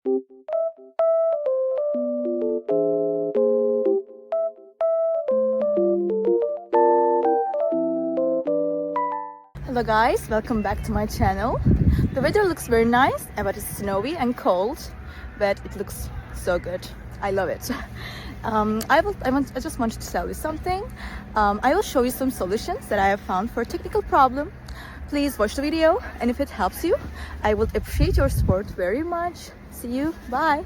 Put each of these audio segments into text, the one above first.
Hello guys, welcome back to my channel. The weather looks very nice, but it's snowy and cold, but it looks so good. I love it. I just wanted to tell you something. I will show you some solutions that I have found for a technical problem. Please watch the video, and if it helps you, I would appreciate your support very much. See you, bye.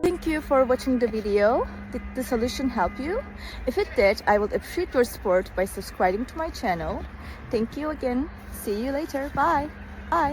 Thank you for watching the video. Did the solution help you? If it did, I will appreciate your support by subscribing to my channel. Thank you again. See you later. Bye. Bye.